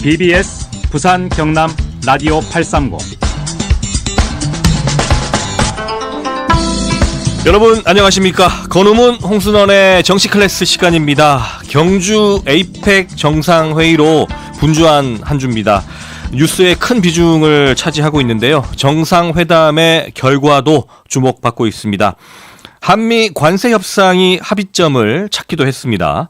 BBS 부산 경남 라디오 830. 여러분 안녕하십니까. 권우문 홍순원의 정치 클래스 시간입니다. 경주 에이펙 정상회의로 분주한 한 주입니다. 뉴스의 큰 비중을 차지하고 있는데요. 정상회담의 결과도 주목받고 있습니다. 한미 관세 협상이 합의점을 찾기도 했습니다.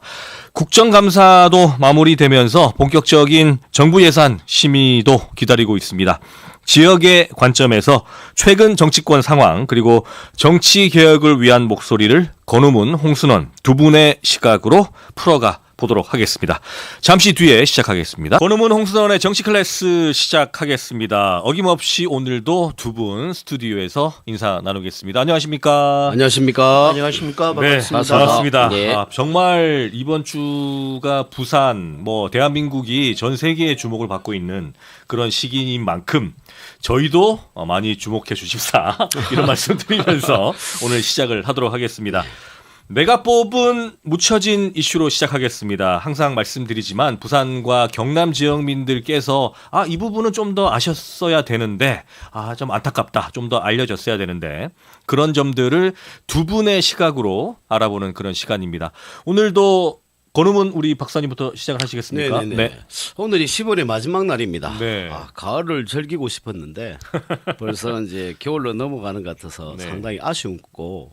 국정감사도 마무리되면서 본격적인 정부 예산 심의도 기다리고 있습니다. 지역의 관점에서 최근 정치권 상황 그리고 정치 개혁을 위한 목소리를 권우문, 홍순원 두 분의 시각으로 풀어가 보도록 하겠습니다. 잠시 뒤에 시작하겠습니다. 권우문, 홍순원의 정치 클래스 시작하겠습니다. 어김없이 오늘도 두 분 스튜디오에서 인사 나누겠습니다. 안녕하십니까? 안녕하십니까? 안녕하십니까? 네, 반갑습니다. 반갑습니다. 네. 정말 이번 주가 부산, 대한민국이 전 세계의 주목을 받고 있는 그런 시기인 만큼 저희도 많이 주목해 주십사 이런 말씀 드리면서 오늘 시작을 하도록 하겠습니다. 내가 뽑은 묻혀진 이슈로 시작하겠습니다. 항상 말씀드리지만 부산과 경남 지역민들께서 이 부분은 좀 더 아셨어야 되는데 좀 안타깝다. 좀 더 알려졌어야 되는데 그런 점들을 두 분의 시각으로 알아보는 그런 시간입니다. 오늘도 권우문 우리 박사님부터 시작을 하시겠습니까? 네. 오늘이 10월의 마지막 날입니다. 네. 가을을 즐기고 싶었는데 벌써 이제 겨울로 넘어가는 것 같아서 네. 상당히 아쉬웠고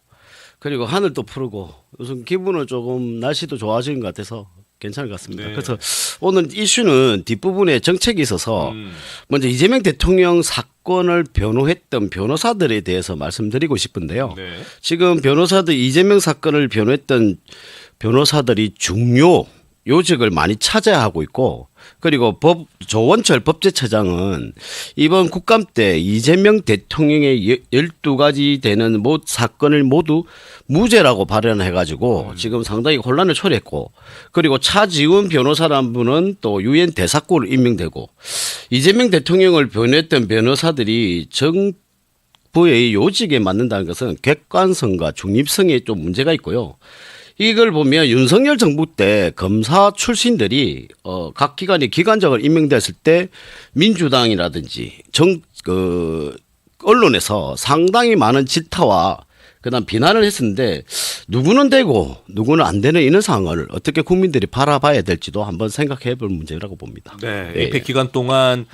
그리고 하늘도 푸르고 요즘 기분은 조금 날씨도 좋아진 것 같아서 괜찮을 것 같습니다. 네. 그래서 오늘 이슈는 뒷부분에 정책이 있어서 먼저 이재명 대통령 사건을 변호했던 변호사들에 대해서 말씀드리고 싶은데요. 네. 지금 이재명 사건을 변호했던 변호사들이 중요 요직을 많이 차지하고 있고 그리고 조원철 법제처장은 이번 국감 때 이재명 대통령의 12가지 되는 사건을 모두 무죄라고 발언해가지고 지금 상당히 혼란을 초래했고 그리고 차지훈 변호사라는 분은 또 유엔 대사관으로 임명되고 이재명 대통령을 변호했던 변호사들이 정부의 요직에 맡는다는 것은 객관성과 중립성에 좀 문제가 있고요. 이걸 보면 윤석열 정부 때 검사 출신들이 각 기관에 기관장을 임명됐을 때 민주당이라든지 언론에서 상당히 많은 질타와 그다음 비난을 했었는데 누구는 되고 누구는 안 되는 이런 상황을 어떻게 국민들이 바라봐야 될지도 한번 생각해 볼 문제라고 봅니다. 네. 에이펙 기간 동안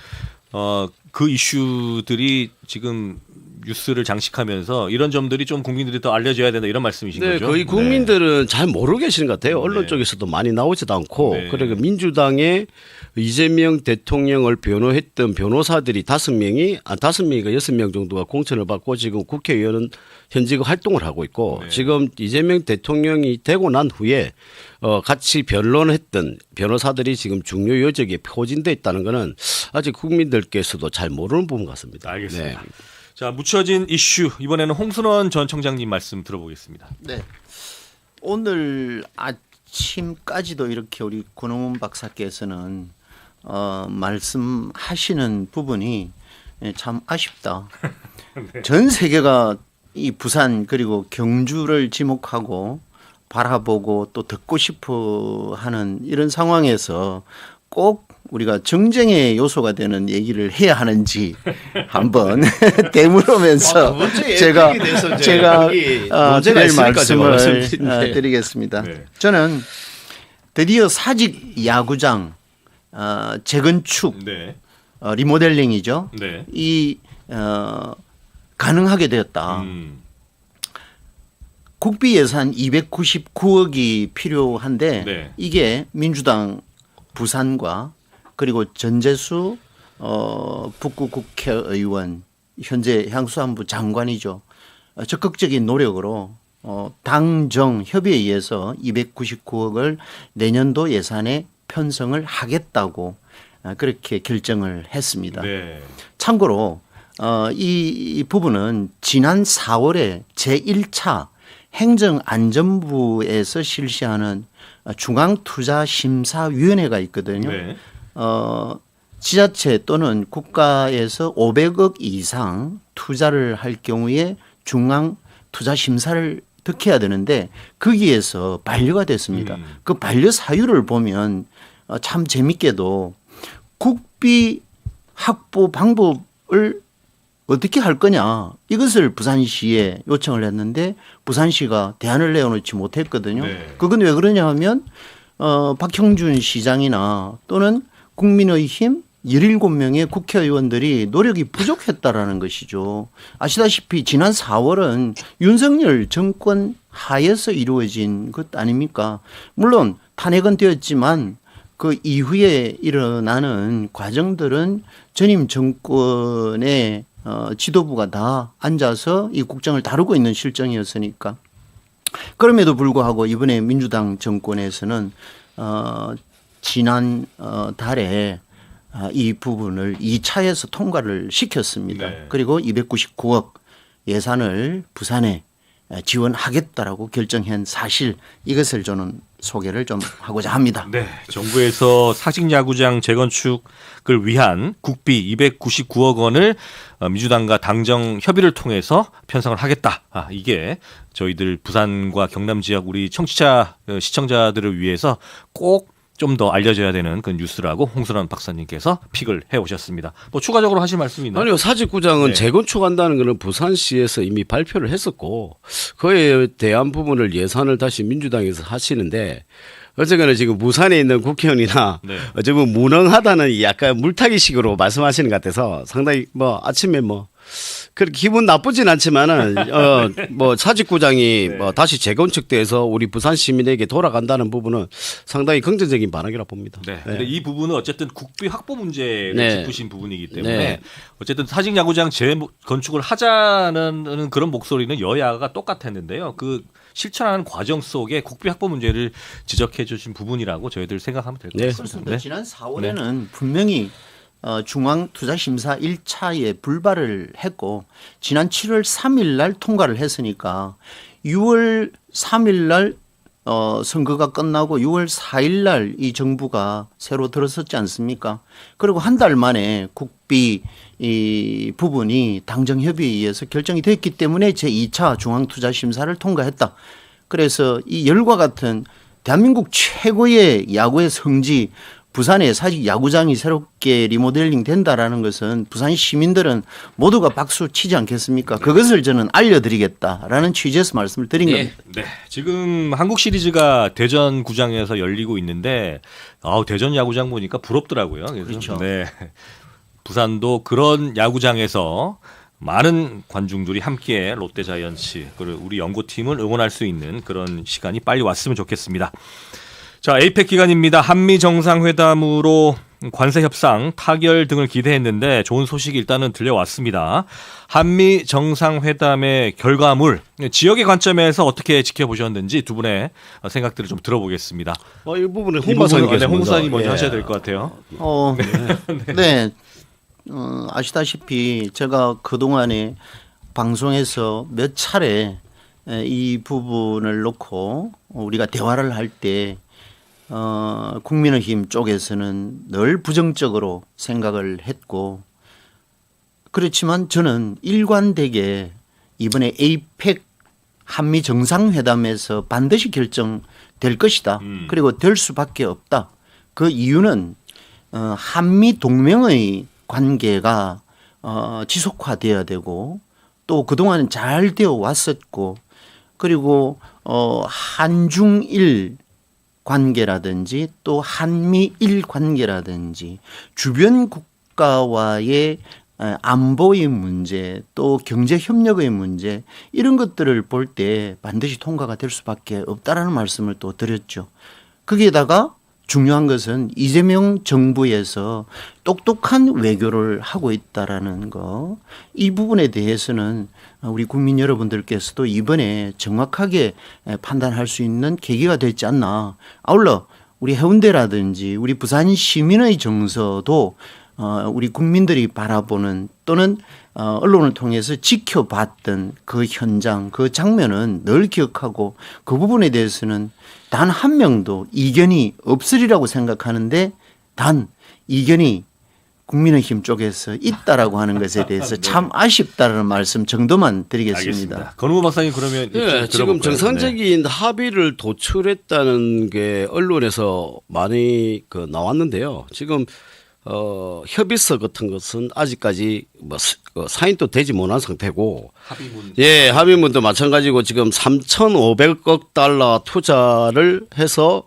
그 이슈들이 지금 뉴스를 장식하면서 이런 점들이 좀 국민들이 더 알려져야 된다 이런 말씀이신 네, 거죠? 거의 국민들은 잘 모르고 계시는 것 같아요. 언론 쪽에서도 많이 나오지도 않고 그리고 민주당의 이재명 대통령을 변호했던 변호사들이 5명인가 6명 정도가 공천을 받고 지금 국회의원은 현직 활동을 하고 있고 지금 이재명 대통령이 되고 난 후에 같이 변론했던 변호사들이 지금 중요 요직에 포진돼 있다는 것은 아직 국민들께서도 잘 모르는 부분 같습니다. 알겠습니다. 자, 묻혀진 이슈 이번에는 홍순원 전 청장님 말씀 들어보겠습니다. 네. 오늘 아침까지도 이렇게 우리 권우문 박사께서는 말씀하시는 부분이 참 아쉽다. 네. 전 세계가 이 부산 그리고 경주를 지목하고 바라보고 또 듣고 싶어 하는 이런 상황에서 꼭 우리가 정쟁의 요소가 되는 얘기를 해야 하는지 한번 되물으면서 제가 드릴 말씀을 드리겠습니다. 네. 저는 드디어 사직 야구장 재건축 리모델링이죠. 네. 가능하게 되었다. 국비 예산 299억이 필요한데 이게 민주당 부산과 그리고 전재수 북구 국회의원 현재 향수안부 장관이죠. 적극적인 노력으로 당정 협의에 의해서 299억을 내년도 예산에 편성을 하겠다고 그렇게 결정을 했습니다. 네. 참고로 이 부분은 지난 4월에 제1차 행정안전부에서 실시하는 중앙투자심사위원회가 있거든요. 네. 지자체 또는 국가에서 500억 이상 투자를 할 경우에 중앙투자심사를 득해야 되는데 거기에서 반려가 됐습니다. 그 반려 사유를 보면 참 재밌게도 국비 확보 방법을 어떻게 할 거냐 이것을 부산시에 요청을 했는데 부산시가 대안을 내어놓지 못했거든요. 네. 그건 왜 그러냐 하면 박형준 시장이나 또는 국민의힘 17명의 국회의원들이 노력이 부족했다라는 것이죠. 아시다시피 지난 4월은 윤석열 정권 하에서 이루어진 것 아닙니까? 물론 탄핵은 되었지만 그 이후에 일어나는 과정들은 전임 정권의 지도부가 다 앉아서 이 국정을 다루고 있는 실정이었으니까 그럼에도 불구하고 이번에 민주당 정권에서는 지난 달에 이 부분을 2차에서 통과를 시켰습니다. 네. 그리고 299억 예산을 부산에 지원하겠다라고 결정한 사실 이것을 저는 소개를 좀 하고자 합니다. 네, 정부에서 사직야구장 재건축을 위한 국비 299억 원을 민주당과 당정 협의를 통해서 편성을 하겠다. 이게 저희들 부산과 경남 지역 우리 청취자 시청자들을 위해서 꼭 좀 더 알려져야 되는 그 뉴스라고 홍순환 박사님께서 픽을 해오셨습니다. 뭐 추가적으로 하실 말씀이 있나요? 아니요, 사직구장은 네. 재건축한다는 것은 부산시에서 이미 발표를 했었고 그에 대한 부분을 예산을 다시 민주당에서 하시는데 어쨌거나 지금 부산에 있는 국회의원이나 네. 어쩌면 무능하다는 약간 물타기식으로 말씀하시는 것 같아서 상당히 뭐 아침에 뭐 그렇게 기분 나쁘진 않지만은 뭐 사직구장이 뭐 다시 재건축돼서 우리 부산 시민에게 돌아간다는 부분은 상당히 긍정적인 반응이라 봅니다. 네. 근데 이 부분은 어쨌든 국비 확보 문제를 네. 짚으신 부분이기 때문에 네. 어쨌든 사직야구장 재건축을 하자는 그런 목소리는 여야가 똑같았는데요. 그 실천하는 과정 속에 국비 확보 문제를 지적해 주신 부분이라고 저희들 생각하면 될 것 네. 같습니다. 그렇습니다. 지난 4월에는 분명히 중앙투자심사 1차에 불발을 했고 지난 7월 3일 날 통과를 했으니까 6월 3일 날 선거가 끝나고 6월 4일 날 이 정부가 새로 들어섰지 않습니까? 그리고 한 달 만에 국비 이 부분이 당정협의에 의해서 결정이 됐기 때문에 제2차 중앙투자심사를 통과했다. 그래서 이 열과 같은 대한민국 최고의 야구의 성지 부산에 사직 야구장이 새롭게 리모델링 된다라는 것은 부산 시민들은 모두가 박수 치지 않겠습니까? 그것을 저는 알려드리겠다라는 취지에서 말씀을 드린 겁니다. 네, 지금 한국 시리즈가 대전 구장에서 열리고 있는데 대전 야구장 보니까 부럽더라고요. 그래서 그렇죠. 네, 부산도 그런 야구장에서 많은 관중들이 함께 롯데자이언츠 그리고 우리 연고팀을 응원할 수 있는 그런 시간이 빨리 왔으면 좋겠습니다. 자, 에이펙 기간입니다. 한미 정상회담으로 관세 협상, 타결 등을 기대했는데 좋은 소식이 일단은 들려왔습니다. 한미 정상회담의 결과물, 지역의 관점에서 어떻게 지켜보셨는지 두 분의 생각들을 좀 들어보겠습니다. 이 부분은 이 부분은 홍 박사님 먼저 예. 하셔야 될 것 같아요. 네. 아시다시피 제가 그동안에 방송에서 몇 차례 이 부분을 놓고 우리가 대화를 할 때 국민의힘 쪽에서는 늘 부정적으로 생각을 했고 그렇지만 저는 일관되게 이번에 에이펙 한미 정상회담에서 반드시 결정될 것이다. 그리고 될 수밖에 없다. 그 이유는 한미 동맹의 관계가 지속화되어야 되고 또 그동안 잘 되어 왔었고 그리고 한중일 관계라든지 또 한미일 관계라든지 주변 국가와의 안보의 문제 또 경제 협력의 문제 이런 것들을 볼 때 반드시 통과가 될 수밖에 없다라는 말씀을 또 드렸죠. 거기에다가 중요한 것은 이재명 정부에서 똑똑한 외교를 하고 있다라는 거. 이 부분에 대해서는 우리 국민 여러분들께서도 이번에 정확하게 판단할 수 있는 계기가 됐지 않나. 아울러 우리 해운대라든지 우리 부산 시민의 정서도 우리 국민들이 바라보는 또는 언론을 통해서 지켜봤던 그 현장, 그 장면은 늘 기억하고 그 부분에 대해서는 단 한 명도 이견이 없으리라고 생각하는데 단 이견이 국민의힘 쪽에서 있다라고 하는 것에 대해서 네. 참 아쉽다는 말씀 정도만 드리겠습니다. 알겠습니다. 건우 박사님 그러면 네, 지금 정상적인 합의를 도출했다는 게 언론에서 많이 나왔는데요. 지금 협의서 같은 것은 아직까지 뭐 사인도 되지 못한 상태고 합의문. 예, 합의문도 마찬가지고 지금 3,500억 달러 투자를 해서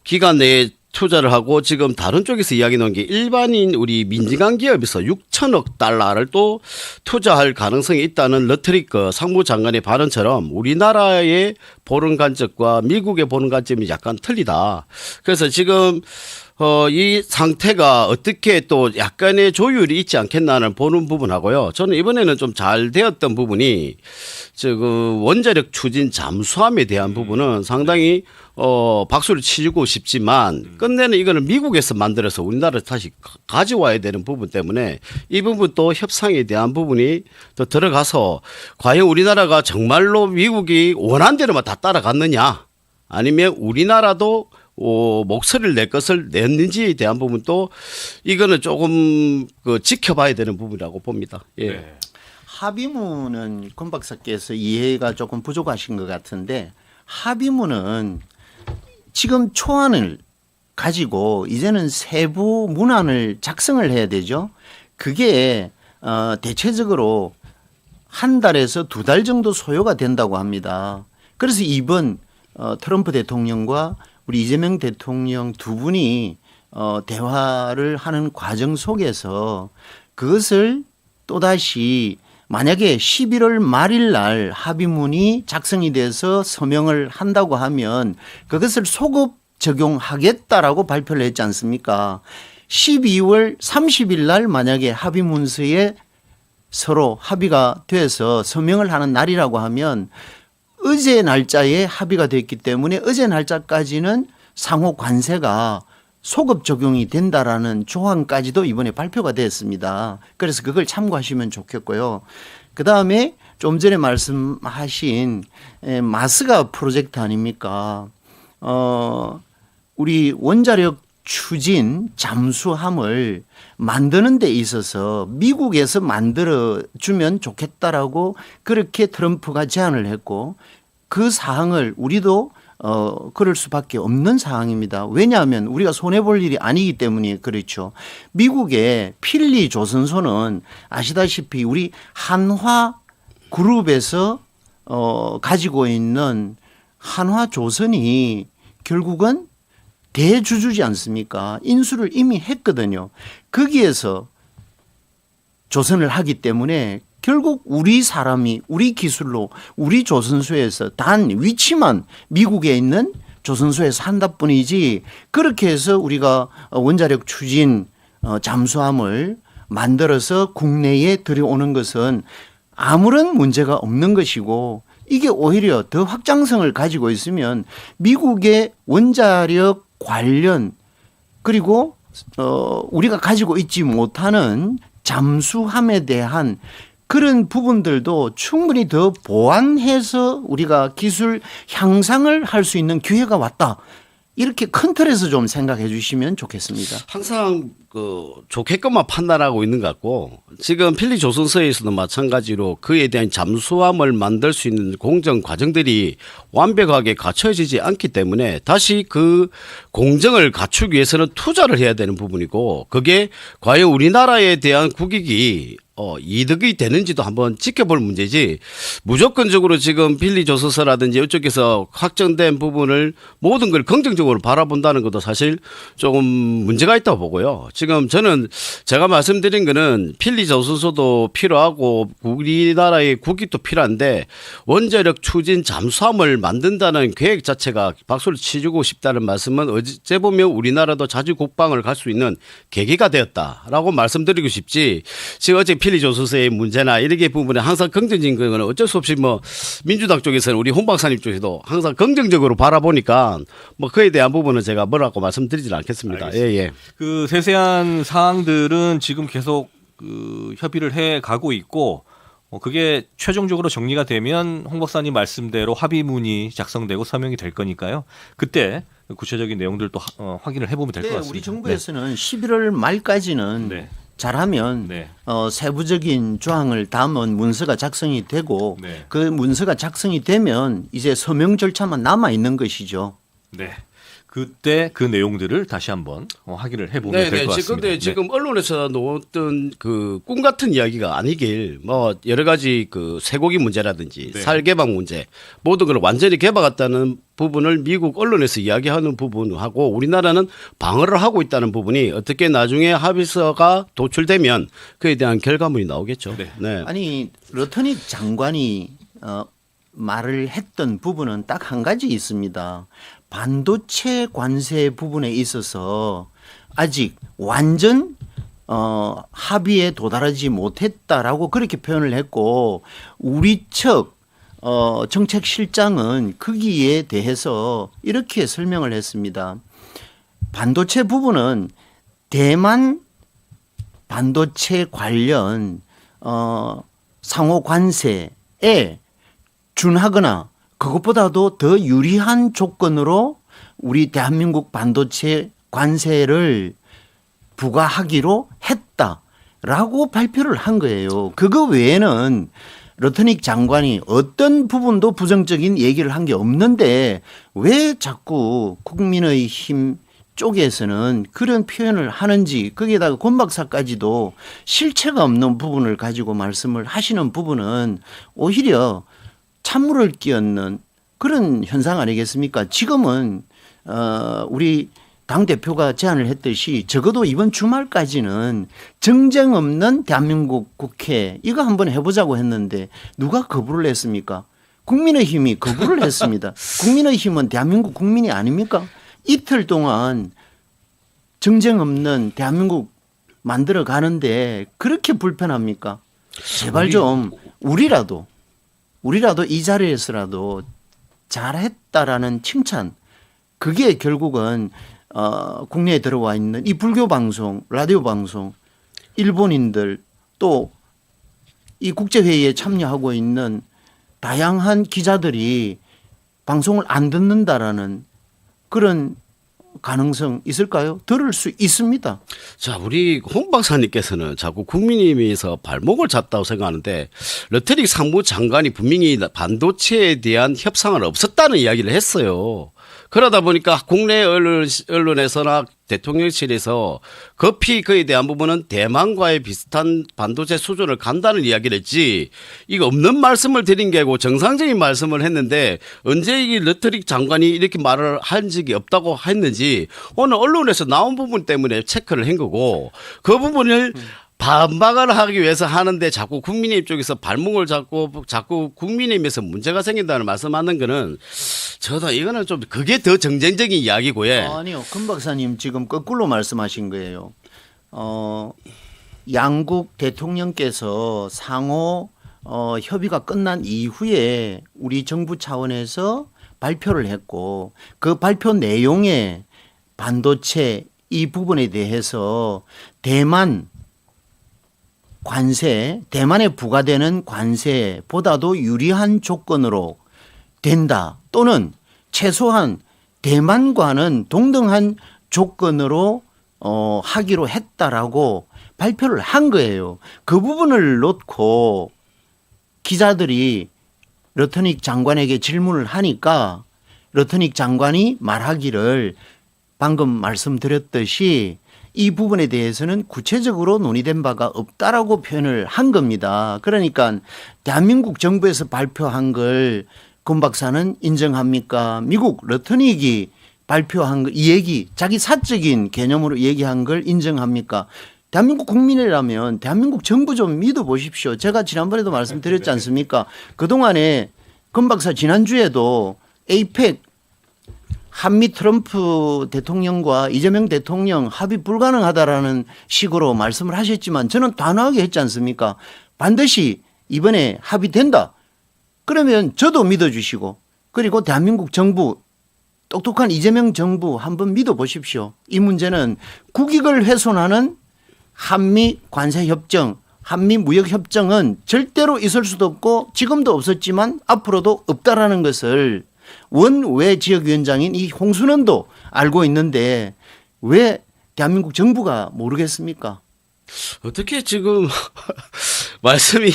기간 내에 투자를 하고 지금 다른 쪽에서 이야기 나온 게 일반인 우리 민간 기업에서 6천억 달러를 또 투자할 가능성이 있다는 러트리크 상무장관의 발언처럼 우리나라의 보는 관점과 미국의 보는 관점이 약간 틀리다. 그래서 지금 이 상태가 어떻게 또 약간의 조율이 있지 않겠나는 보는 부분하고요. 저는 이번에는 좀 잘 되었던 부분이 그 원자력 추진 잠수함에 대한 부분은 상당히 박수를 치고 싶지만 끝내는 이거는 미국에서 만들어서 우리나라에 다시 가져와야 되는 부분 때문에 이 부분도 협상에 대한 부분이 또 들어가서 과연 우리나라가 정말로 미국이 원한 대로만 다 따라갔느냐 아니면 우리나라도 목소리를 낼 것을 냈는지에 대한 부분도 이거는 조금 지켜봐야 되는 부분이라고 봅니다. 예. 네. 합의문은 권 박사께서 이해가 조금 부족하신 것 같은데 합의문은 지금 초안을 가지고 이제는 세부 문안을 작성을 해야 되죠. 그게 대체적으로 한 달에서 2달 정도 소요가 된다고 합니다. 그래서 이번 트럼프 대통령과 우리 이재명 대통령 두 분이 대화를 하는 과정 속에서 그것을 또다시 만약에 11월 말일 날 합의문이 작성이 돼서 서명을 한다고 하면 그것을 소급 적용하겠다라고 발표를 했지 않습니까? 12월 30일 날 만약에 합의문서에 서로 합의가 돼서 서명을 하는 날이라고 하면 어제 날짜에 합의가 됐기 때문에 어제 날짜까지는 상호 관세가 소급 적용이 된다라는 조항까지도 이번에 발표가 됐습니다. 그래서 그걸 참고하시면 좋겠고요. 그다음에 좀 전에 말씀하신 마스가 프로젝트 아닙니까? 우리 원자력 추진 잠수함을 만드는 데 있어서 미국에서 만들어 주면 좋겠다라고 그렇게 트럼프가 제안을 했고 그 사항을 우리도 그럴 수밖에 없는 상황입니다. 왜냐하면 우리가 손해볼 일이 아니기 때문에 그렇죠. 미국의 필리 조선소는 아시다시피 우리 한화 그룹에서 가지고 있는 한화 조선이 결국은 대주주지 않습니까? 인수를 이미 했거든요. 거기에서 조선을 하기 때문에 결국 우리 사람이 우리 기술로 우리 조선소에서 단 위치만 미국에 있는 조선소에서 한다 뿐이지 그렇게 해서 우리가 원자력 추진 잠수함을 만들어서 국내에 들여오는 것은 아무런 문제가 없는 것이고 이게 오히려 더 확장성을 가지고 있으면 미국의 원자력 관련 그리고 우리가 가지고 있지 못하는 잠수함에 대한 그런 부분들도 충분히 더 보완해서 우리가 기술 향상을 할 수 있는 기회가 왔다. 이렇게 큰 틀에서 좀 생각해 주시면 좋겠습니다. 항상 좋게끔만 판단하고 있는 것 같고 지금 필리 조선소에서도 마찬가지로 그에 대한 잠수함을 만들 수 있는 공정 과정들이 완벽하게 갖춰지지 않기 때문에 다시 그 공정을 갖추기 위해서는 투자를 해야 되는 부분이고 그게 과연 우리나라에 대한 국익이 이득이 되는지도 한번 지켜볼 문제지 무조건적으로 지금 필리 조선소라든지 이쪽에서 확정된 부분을 모든 걸 긍정적으로 바라본다는 것도 사실 조금 문제가 있다고 보고요. 지금 저는 제가 말씀드린 거는 필리 조선소도 필요하고 우리나라의 국익도 필요한데 원자력 추진 잠수함을 만든다는 계획 자체가 박수를 치주고 싶다는 말씀은 어제 보면 우리나라도 자주 국방을 갈 수 있는 계기가 되었다라고 말씀드리고 싶지 지금 어제 필리 조선소의 문제나 이렇게 부분에 항상 긍정적인 거는 어쩔 수 없이 뭐 민주당 쪽에서는 우리 홍 박사님 쪽에서도 항상 긍정적으로 바라보니까 뭐 그에 대한 부분은 제가 뭐라고 말씀드리지는 않겠습니다. 예, 예. 그 세세한 사항들은 지금 계속 협의를 해 가고 있고 그게 최종적으로 정리가 되면 홍 박사님 말씀대로 합의문이 작성되고 서명이 될 거니까요. 그때 구체적인 내용들도 확인을 해보면 될 것 같습니다. 우리 정부에서는 11월 말까지는 잘하면 세부적인 조항을 담은 문서가 작성이 되고 그 문서가 작성이 되면 이제 서명 절차만 남아 있는 것이죠. 네. 그때 그 내용들을 다시 한번 확인을 해보면 될 네네. 것 같습니다. 근데 지금 언론에서 나왔던 그 꿈 같은 이야기가 아니길 뭐 여러 가지 그 쇠고기 문제라든지 네. 살개방 문제 모든 걸 완전히 개박했다는 부분을 미국 언론에서 이야기하는 부분하고 우리나라는 방어를 하고 있다는 부분이 어떻게 나중에 합의서가 도출되면 그에 대한 결과물이 나오겠죠. 네. 네. 아니 러터닉 장관이 말을 했던 부분은 딱 한 가지 있습니다. 반도체 관세 부분에 있어서 아직 완전 합의에 도달하지 못했다라고 그렇게 표현을 했고 우리 측 정책실장은 거기에 대해서 이렇게 설명을 했습니다. 반도체 부분은 대만 반도체 관련 상호 관세에 준하거나 그것보다도 더 유리한 조건으로 우리 대한민국 반도체 관세를 부과하기로 했다라고 발표를 한 거예요. 그거 외에는 러터닉 장관이 어떤 부분도 부정적인 얘기를 한 게 없는데 왜 자꾸 국민의힘 쪽에서는 그런 표현을 하는지 거기에다가 권 박사까지도 실체가 없는 부분을 가지고 말씀을 하시는 부분은 오히려 찬물을 끼얹는 그런 현상 아니겠습니까? 지금은 우리 당 대표가 제안을 했듯이 적어도 이번 주말까지는 정쟁 없는 대한민국 국회 이거 한번 해보자고 했는데 누가 거부를 했습니까? 국민의힘이 거부를 했습니다. 국민의힘은 대한민국 국민이 아닙니까? 이틀 동안 정쟁 없는 대한민국 만들어 가는데 그렇게 불편합니까? 제발 좀 우리라도 이 자리에서라도 잘했다라는 칭찬 그게 결국은 국내에 들어와 있는 이 불교 방송, 라디오 방송, 일본인들 또 이 국제회의에 참여하고 있는 다양한 기자들이 방송을 안 듣는다라는 그런 가능성 있을까요? 들을 수 있습니다. 자, 우리 홍 박사님께서는 자꾸 국민의힘에서 발목을 잡다고 생각하는데 러터릭 상무장관이 분명히 반도체에 대한 협상은 없었다는 이야기를 했어요. 그러다 보니까 국내 언론에서나 대통령실에서 급히 그에 대한 부분은 대만과의 비슷한 반도체 수준을 간다는 이야기를 했지 이거 없는 말씀을 드린 게 아니고 정상적인 말씀을 했는데 언제 이 러터릭 장관이 이렇게 말을 한 적이 없다고 했는지 오늘 언론에서 나온 부분 때문에 체크를 한 거고 그 부분을 반박을 하기 위해서 하는데 자꾸 국민의힘 쪽에서 발목을 잡고 자꾸 국민의힘에서 문제가 생긴다는 말씀하는 거는 저도 이거는 좀 그게 더 정쟁적인 이야기고요. 아니요. 금 박사님 지금 거꾸로 말씀하신 거예요. 양국 대통령께서 상호 협의가 끝난 이후에 우리 정부 차원에서 발표를 했고 그 발표 내용에 반도체 이 부분에 대해서 대만 관세, 대만에 부과되는 관세보다도 유리한 조건으로 된다. 또는 최소한 대만과는 동등한 조건으로 하기로 했다라고 발표를 한 거예요. 그 부분을 놓고 기자들이 러터닉 장관에게 질문을 하니까 러터닉 장관이 말하기를 방금 말씀드렸듯이 이 부분에 대해서는 구체적으로 논의된 바가 없다라고 표현을 한 겁니다. 그러니까 대한민국 정부에서 발표한 걸 권 박사는 인정합니까? 미국 러터닉이 발표한 이 얘기 자기 사적인 개념으로 얘기한 걸 인정합니까? 대한민국 국민이라면 대한민국 정부 좀 믿어보십시오. 제가 지난번에도 말씀드렸지 않습니까? 그동안에 권 박사 지난주에도 에이펙 한미 트럼프 대통령과 이재명 대통령 합의 불가능하다라는 식으로 말씀을 하셨지만 저는 단호하게 했지 않습니까? 반드시 이번에 합의된다. 그러면 저도 믿어주시고 그리고 대한민국 정부 똑똑한 이재명 정부 한번 믿어보십시오. 이 문제는 국익을 훼손하는 한미 관세협정, 한미 무역협정은 절대로 있을 수도 없고 지금도 없었지만 앞으로도 없다라는 것을 원외 지역위원장인 이 홍순원도 알고 있는데 왜 대한민국 정부가 모르겠습니까? 어떻게 지금 말씀이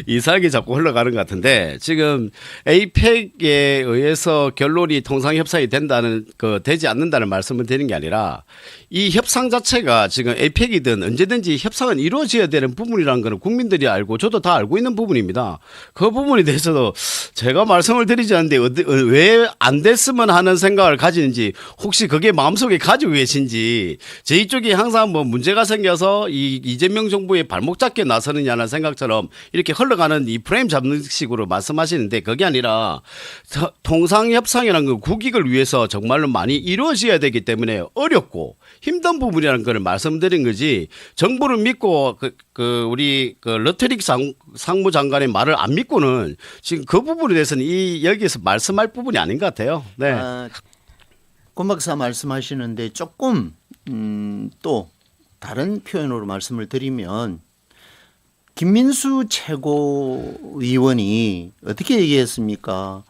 이상하게 자꾸 흘러가는 것 같은데 지금 에이펙에 의해서 결론이 통상 협상이 된다는 되지 않는다는 말씀을 드리는 게 아니라 이 협상 자체가 지금 에이펙이든 언제든지 협상은 이루어져야 되는 부분이라는 것은 국민들이 알고 저도 다 알고 있는 부분입니다. 그 부분에 대해서도 제가 말씀을 드리지 않는데 왜 안 됐으면 하는 생각을 가지는지 혹시 그게 마음속에 가지고 계신지 저희 쪽이 항상 뭐 문제가 생겨서 이 이재명 정부의 발목 잡게 나서느냐는 생각처럼 이렇게 흘러가는 이 프레임 잡는 식으로 말씀하시는데 그게 아니라 통상협상이라는 건 국익을 위해서 정말로 많이 이루어져야 되기 때문에 어렵고 힘든 부분이라는 걸 말씀드린 거지 정부를 믿고 우리 러트릭 상무장관의 말을 안 믿고는 지금 그 부분에 대해서는 여기에서 말씀할 부분이 아닌 것 같아요. 네. 권 박사 말씀하시는데 조금 또 다른 표현으로 말씀을 드리면 김민수 최고위원이 어떻게 얘기했습니까?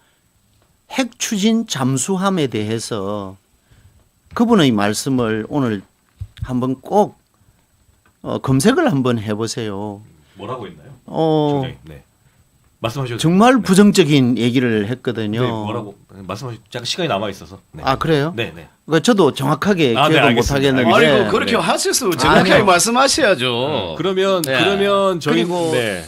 핵 추진 잠수함에 대해서 그분의 말씀을 오늘 한번 꼭 검색을 한번 해보세요. 뭐라고 했나요? 네. 말씀하셔도 정말 부정적인 얘기를 했거든요. 네, 뭐라고 말씀하시? 잠깐 시간이 남아 있어서. 네. 아 그래요? 네, 네. 그러니까 저도 정확하게 네, 기억을 못 하겠는데. 아이고 그렇게 하셨으면 정확하게 아니요. 말씀하셔야죠. 그러면 저희 그리고 네.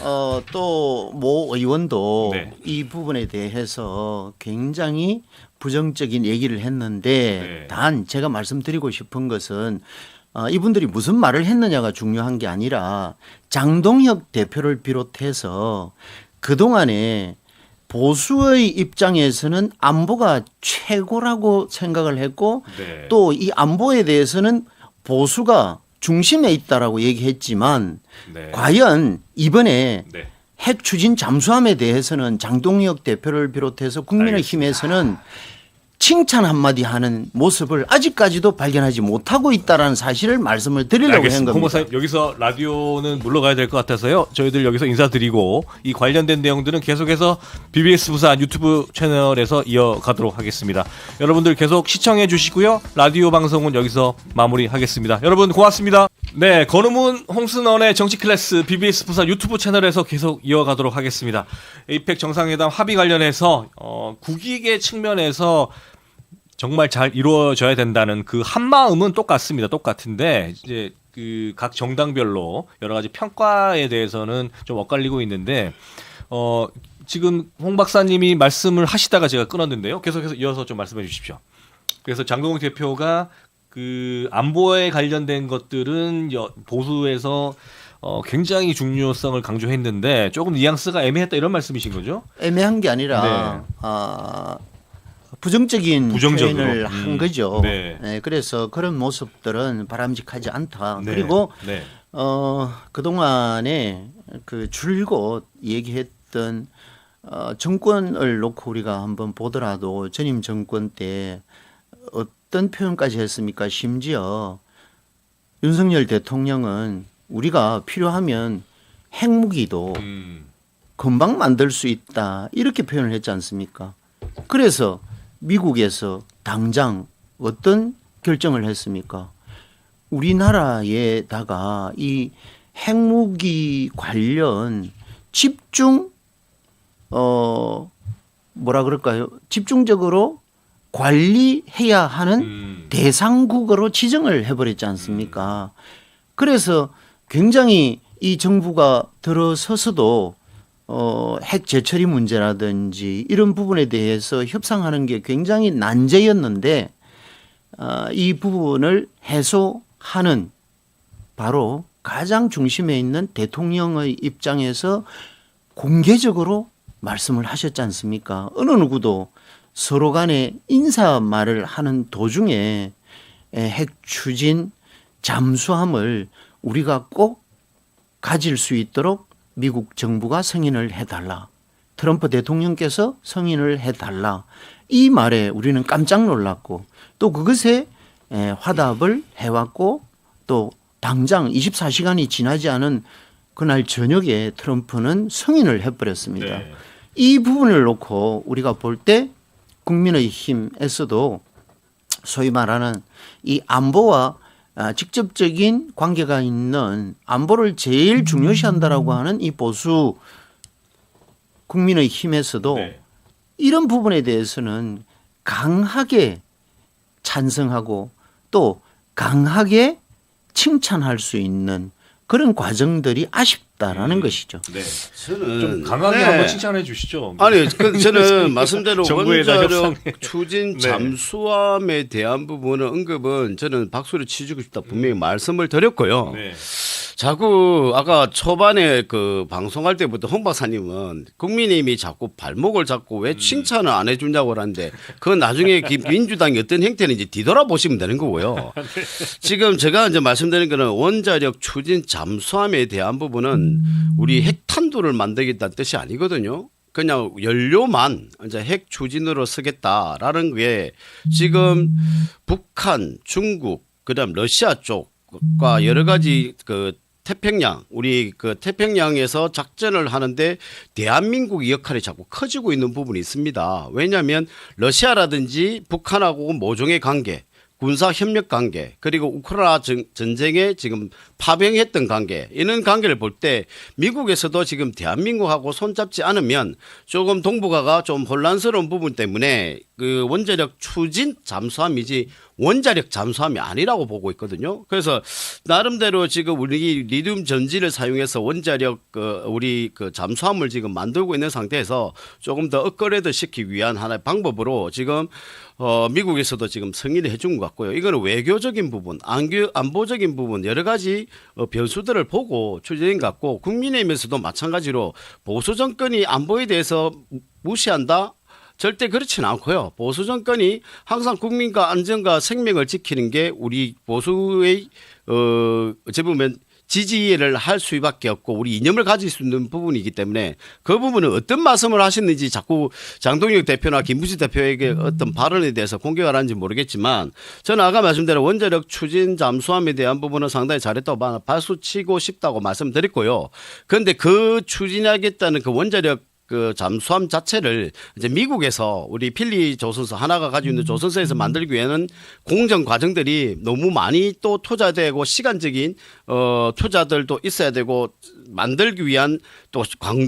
또 모 의원도 네. 이 부분에 대해서 굉장히 부정적인 얘기를 했는데 네. 단 제가 말씀드리고 싶은 것은 이분들이 무슨 말을 했느냐가 중요한 게 아니라 장동혁 대표를 비롯해서 그동안에 보수의 입장에서는 안보가 최고라고 생각을 했고 네. 또 이 안보에 대해서는 보수가 중심에 있다라고 얘기했지만 네. 과연 이번에 네. 핵 추진 잠수함에 대해서는 장동혁 대표를 비롯해서 국민의힘에서는 칭찬 한마디 하는 모습을 아직까지도 발견하지 못하고 있다는 사실을 말씀을 드리려고 한 알겠습니다. 홍 겁니다. 박사님 여기서 라디오는 물러가야 될 것 같아서요. 저희들 여기서 인사드리고 이 관련된 내용들은 계속해서 BBS 부산 유튜브 채널에서 이어가도록 하겠습니다. 여러분들 계속 시청해 주시고요. 라디오 방송은 여기서 마무리하겠습니다. 여러분 고맙습니다. 네, 권우문 홍순원의 정치 클래스 BBS 부산 유튜브 채널에서 계속 이어가도록 하겠습니다. 에이펙 정상회담 합의 관련해서 국익의 측면에서 정말 잘 이루어져야 된다는 그 한마음은 똑같습니다. 똑같은데 이제 그 각 정당별로 여러 가지 평가에 대해서는 좀 엇갈리고 있는데 지금 홍 박사님이 말씀을 하시다가 제가 끊었는데요. 계속해서 이어서 좀 말씀해 주십시오. 그래서 장동훈 대표가 그 안보에 관련된 것들은 보수에서 굉장히 중요성을 강조했는데 조금 뉘앙스가 애매했다 이런 말씀이신 거죠? 애매한 게 아니라 부정적인 부정적으로. 표현을 한 거죠. 네. 네, 그래서 그런 모습들은 바람직하지 않다. 네. 그리고 네. 그동안에 그 줄곧 얘기했던 정권을 놓고 우리가 한번 보더라도 전임 정권 때 어떤 표현까지 했습니까? 심지어 윤석열 대통령은 우리가 필요하면 핵무기도 금방 만들 수 있다 이렇게 표현을 했지 않습니까? 그래서 미국에서 당장 어떤 결정을 했습니까? 우리나라에다가 이 핵무기 관련 집중 뭐라 그럴까요? 집중적으로 관리해야 하는 대상국으로 지정을 해버렸지 않습니까? 그래서 굉장히 이 정부가 들어서서도 핵 재처리 문제라든지 이런 부분에 대해서 협상하는 게 굉장히 난제였는데 이 부분을 해소하는 바로 가장 중심에 있는 대통령의 입장에서 공개적으로 말씀을 하셨지 않습니까? 어느 누구도 서로 간에 인사말을 하는 도중에 핵 추진 잠수함을 우리가 꼭 가질 수 있도록 미국 정부가 승인을 해달라. 트럼프 대통령께서 승인을 해달라. 이 말에 우리는 깜짝 놀랐고 또 그것에 화답을 해왔고 또 당장 24시간이 지나지 않은 그날 저녁에 트럼프는 승인을 해버렸습니다. 네. 이 부분을 놓고 우리가 볼 때 국민의힘에서도 소위 말하는 이 안보와 직접적인 관계가 있는 안보를 제일 중요시한다라고 하는 이 보수 국민의힘에서도 네. 이런 부분에 대해서는 강하게 찬성하고 또 강하게 칭찬할 수 있는 그런 과정들이 아쉽다라는 것이죠. 네. 저는 좀 강하게 네. 한번 칭찬해 주시죠. 아니, 저는 말씀대로 정부에 대한 원자력 협상에. 추진 네. 잠수함에 대한 부분은 언급은 저는 박수를 치주고 싶다 분명히 말씀을 드렸고요. 네. 자꾸 아까 초반에 그 방송할 때부터 홍 박사님은 국민의힘이 자꾸 발목을 잡고 왜 칭찬을 안 해주냐고 하는데 그건 나중에 민주당이 어떤 행태는지 뒤돌아보시면 되는 거고요. 지금 제가 이제 말씀드린 거는 원자력 추진 잠수함에 대한 부분은 우리 핵탄두를 만들겠다는 뜻이 아니거든요. 그냥 연료만 이제 핵 추진으로 쓰겠다라는 게 지금 북한, 중국, 그다음 러시아 쪽과 여러 가지 그 태평양, 우리 그 태평양에서 작전을 하는데 대한민국의 역할이 자꾸 커지고 있는 부분이 있습니다. 왜냐하면 러시아라든지 북한하고 모종의 관계, 군사 협력 관계, 그리고 우크라이나 전쟁에 지금 파병했던 관계, 이런 관계를 볼 때 미국에서도 지금 대한민국하고 손잡지 않으면 조금 동북아가 좀 혼란스러운 부분 때문에 그 원자력 추진 잠수함이지 원자력 잠수함이 아니라고 보고 있거든요. 그래서 나름대로 지금 우리 리튬 전지를 사용해서 원자력 우리 그 잠수함을 지금 만들고 있는 상태에서 조금 더 업그레이드 시키기 위한 하나의 방법으로 지금 미국에서도 지금 승인을 해준 것 같고요. 이거는 외교적인 부분, 안보적인 부분 여러 가지 변수들을 보고 추진인 것 같고 국민의힘에서도 마찬가지로 보수 정권이 안보에 대해서 무시한다? 절대 그렇지는 않고요. 보수 정권이 항상 국민과 안전과 생명을 지키는 게 우리 보수의 어찌 보면 지지를 할 수밖에 없고 우리 이념을 가질 수 있는 부분이기 때문에 그 부분은 어떤 말씀을 하셨는지 자꾸 장동혁 대표나 김부지 대표에게 어떤 발언에 대해서 공격을 하는지 모르겠지만 저는 아까 말씀대로 원자력 추진 잠수함에 대한 부분은 상당히 잘했다고 박수 치고 싶다고 말씀드렸고요. 그런데 그 추진하겠다는 그 원자력 그 잠수함 자체를 이제 미국에서 우리 필리 조선소 하나가 가지고 있는 조선소에서 만들기 위해는 공정 과정들이 너무 많이 또 투자되고 시간적인 투자들도 있어야 되고 만들기 위한 또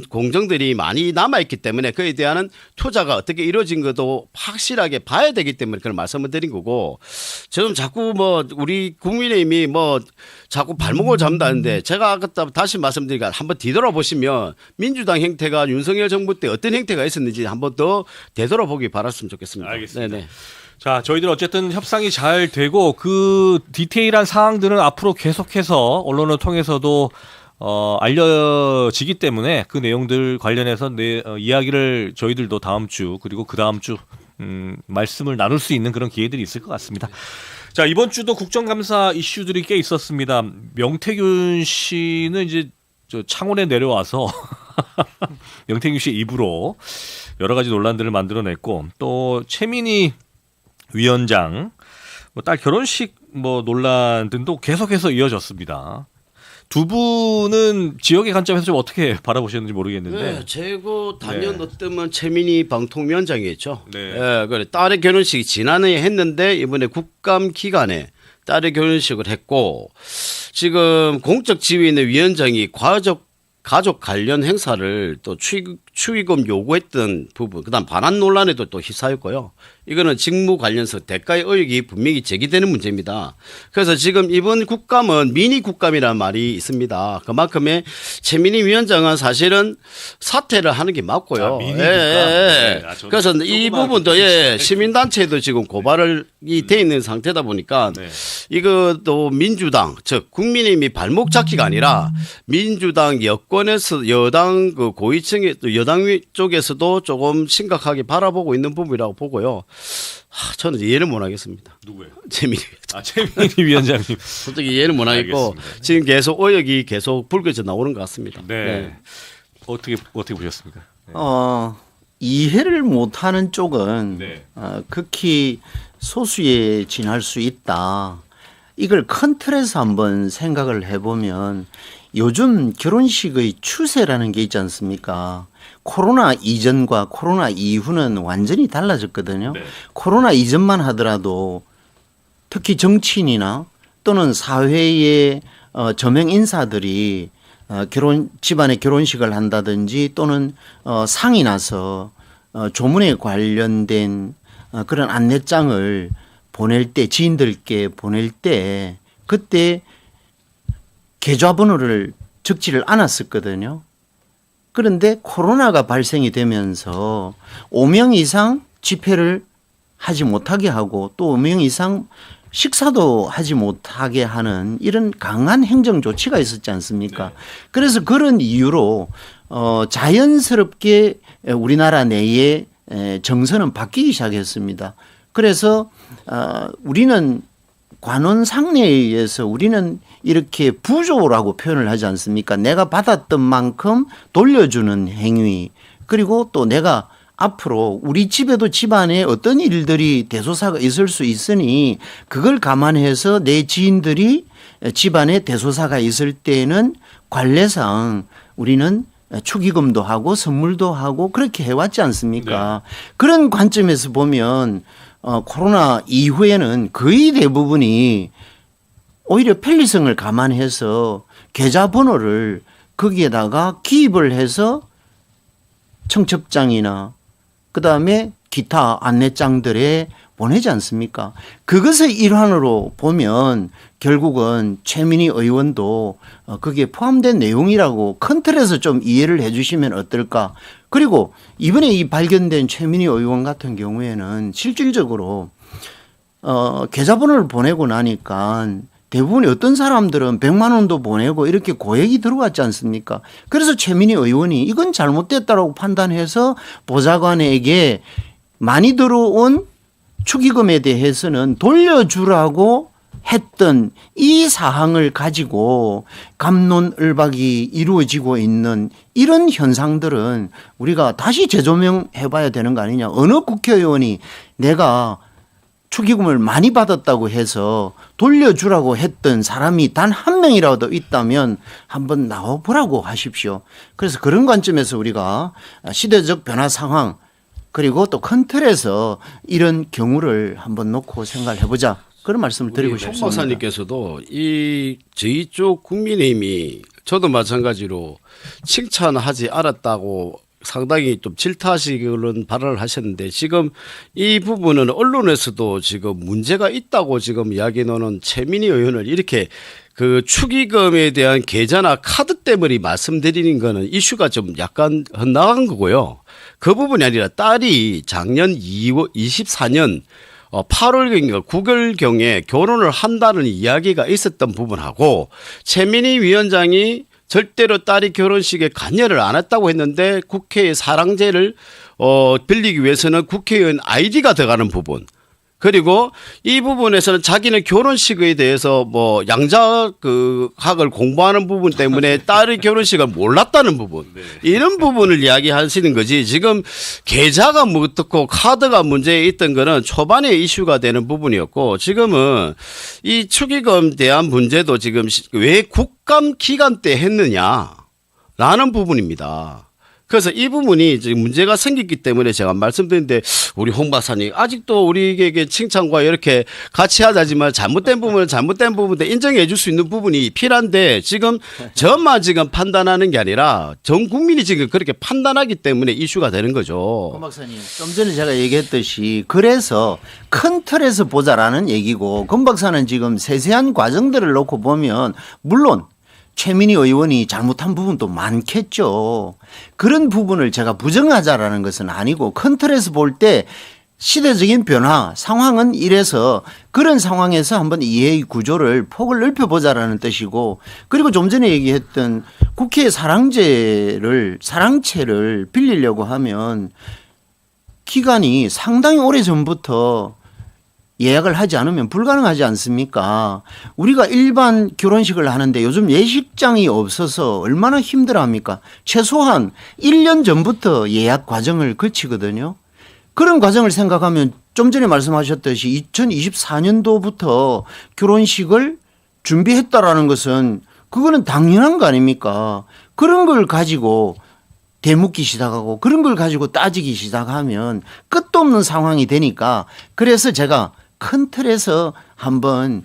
공정들이 많이 남아있기 때문에 그에 대한 투자가 어떻게 이루어진 것도 확실하게 봐야 되기 때문에 그런 말씀을 드린 거고 지금 자꾸 뭐 우리 국민의힘이 뭐 자꾸 발목을 잡는다는데 제가 아까 다시 말씀드리니까 한번 뒤돌아보시면 민주당 행태가 윤석열 정부 때 어떤 행태가 있었는지 한번 더 되돌아보기 바랐으면 좋겠습니다. 알겠습니다. 네네. 자, 저희들 어쨌든 협상이 잘 되고 그 디테일한 사항들은 앞으로 계속해서 언론을 통해서도 알려지기 때문에 그 내용들 관련해서 이야기를 저희들도 다음 주 그리고 그 다음 주 말씀을 나눌 수 있는 그런 기회들이 있을 것 같습니다. 자, 이번 주도 국정감사 이슈들이 꽤 있었습니다. 명태균 씨는 이제 저 창원에 내려와서 명태균 씨 입으로 여러 가지 논란들을 만들어냈고 또 최민희 위원장 딸 결혼식 논란 등도 계속해서 이어졌습니다. 두 분은 지역의 관점에서 좀 어떻게 바라보셨는지 모르겠는데. 네, 최고 단연 어떠면 최민희 방통위원장이었죠. 네. 네, 그래 딸의 결혼식이 지난해 했는데 이번에 국감 기간에 딸의 결혼식을 했고 지금 공적 지위에 있는 위원장이 가족 관련 행사를 또 추위금 요구했던 부분, 그다음 반환 논란에도 또 휩싸였고요. 이거는 직무 관련해서 대가의 의혹이 분명히 제기되는 문제입니다. 그래서 지금 이번 국감은 미니 국감이라는 말이 있습니다. 그만큼의 최민희 위원장은 사실은 사퇴를 하는 게 맞고요. 미니 국감. 네. 그래서 이 부분도 시민단체도 지금 고발이 돼 있는 상태다 보니까 이것도 민주당, 즉 국민의힘이 발목 잡기가 아니라 민주당 여권에서 여당 그 고위층의 여당 쪽에서도 조금 심각하게 바라보고 있는 부분이라고 보고요. 저는 이해를 못 하겠습니다. 누구예요? 최민희. 최민희 위원장님. 솔직히 이해를 못 하겠고 알겠습니다. 지금 계속 의혹이 계속 불거져 나오는 것 같습니다. 네. 어떻게 보셨습니까? 네. 이해를 못하는 쪽은 네. 극히 소수에 지날 수 있다. 이걸 큰 틀에서 한번 생각을 해보면 요즘 결혼식의 추세라는 게 있지 않습니까? 코로나 이전과 코로나 이후는 완전히 달라졌거든요. 네. 코로나 이전만 하더라도 특히 정치인이나 또는 사회의 저명 인사들이 집안에 결혼식을 한다든지 또는 상이 나서 조문에 관련된 그런 안내장을 보낼 때, 지인들께 보낼 때 그때 계좌번호를 적지를 않았었거든요. 그런데 코로나가 발생이 되면서 5명 이상 집회를 하지 못하게 하고 또 5명 이상 식사도 하지 못하게 하는 이런 강한 행정 조치가 있었지 않습니까? 그래서 그런 이유로 자연스럽게 우리나라 내에 정서는 바뀌기 시작했습니다. 그래서 우리는 관원 상례에 의해서 우리는 이렇게 부조라고 표현을 하지 않습니까? 내가 받았던 만큼 돌려주는 행위, 그리고 또 내가 앞으로 우리 집에도 집안에 어떤 일들이 대소사가 있을 수 있으니 그걸 감안해서 내 지인들이 집안에 대소사가 있을 때에는 관례상 우리는 축의금도 하고 선물도 하고 그렇게 해왔지 않습니까? 네. 그런 관점에서 보면 코로나 이후에는 거의 대부분이 오히려 편리성을 감안해서 계좌번호를 거기에다가 기입을 해서 청첩장이나 그다음에 기타 안내장들에 보내지 않습니까? 그것의 일환으로 보면 결국은 최민희 의원도 거기에 포함된 내용이라고 큰 틀에서 좀 이해를 해 주시면 어떨까. 그리고 이번에 이 발견된 최민희 의원 같은 경우에는 실질적으로 계좌번호를 보내고 나니까 대부분 어떤 사람들은 100만 원도 보내고 이렇게 고액이 들어왔지 않습니까? 그래서 최민희 의원이 이건 잘못됐다라고 판단해서 보좌관에게 많이 들어온 축의금에 대해서는 돌려주라고 했던 이 사항을 가지고 갑론을박이 이루어지고 있는 이런 현상들은 우리가 다시 재조명해 봐야 되는 거 아니냐. 어느 국회의원이 내가 축의금을 많이 받았다고 해서 돌려주라고 했던 사람이 단 한 명이라도 있다면 한번 나와보라고 하십시오. 그래서 그런 관점에서 우리가 시대적 변화 상황 그리고 또 큰 틀에서 이런 경우를 한번 놓고 생각을 해보자. 그런 말씀을 드리고 싶습니다. 홍 박사님께서도 저희 쪽 국민의힘이 저도 마찬가지로 칭찬하지 않았다고 상당히 좀 질타식으로 발언을 하셨는데 지금 이 부분은 언론에서도 지금 문제가 있다고 지금 이야기 나오는 최민희 의원을 이렇게 그 축의금에 대한 계좌나 카드 때문에 말씀드리는 거는 이슈가 좀 약간 헛나간 거고요. 그 부분이 아니라 딸이 작년 24년 8월경인가 9월경에 결혼을 한다는 이야기가 있었던 부분하고 최민희 위원장이 절대로 딸이 결혼식에 관여를 안 했다고 했는데 국회의 사랑제를 빌리기 위해서는 국회의원 아이디가 들어가는 부분. 그리고 이 부분에서는 자기는 결혼식에 대해서 뭐 양자학을 공부하는 부분 때문에 딸의 결혼식을 몰랐다는 부분. 이런 부분을 이야기하시는 거지. 지금 계좌가 뭐 어떻고 카드가 문제에 있던 거는 초반에 이슈가 되는 부분이었고 지금은 이 축의금 대한 문제도 지금 왜 국감 기간 때 했느냐라는 부분입니다. 그래서 이 부분이 지금 문제가 생겼기 때문에 제가 말씀드렸는데 우리 홍 박사님 아직도 우리에게 칭찬과 이렇게 같이 하자지만 잘못된 부분은 잘못된 부분인데 인정해 줄 수 있는 부분이 필요한데 지금 저만 지금 판단하는 게 아니라 전 국민이 지금 그렇게 판단하기 때문에 이슈가 되는 거죠. 홍 박사님 좀 전에 제가 얘기했듯이 그래서 큰 틀에서 보자라는 얘기고 권 박사는 지금 세세한 과정들을 놓고 보면 물론 최민희 의원이 잘못한 부분도 많겠죠. 그런 부분을 제가 부정하자라는 것은 아니고 큰 틀에서 볼 때 시대적인 변화 상황은 이래서 그런 상황에서 한번 이해의 구조를 폭을 넓혀보자라는 뜻이고 그리고 좀 전에 얘기했던 국회 사랑채를 빌리려고 하면 기간이 상당히 오래전부터 예약을 하지 않으면 불가능하지 않습니까? 우리가 일반 결혼식을 하는데 요즘 예식장이 없어서 얼마나 힘들어합니까? 최소한 1년 전부터 예약 과정을 거치거든요. 그런 과정을 생각하면 좀 전에 말씀하셨듯이 2024년도부터 결혼식을 준비했다라는 것은 그거는 당연한 거 아닙니까? 그런 걸 가지고 대묻기 시작하고 그런 걸 가지고 따지기 시작하면 끝도 없는 상황이 되니까 그래서 제가 큰 틀에서 한번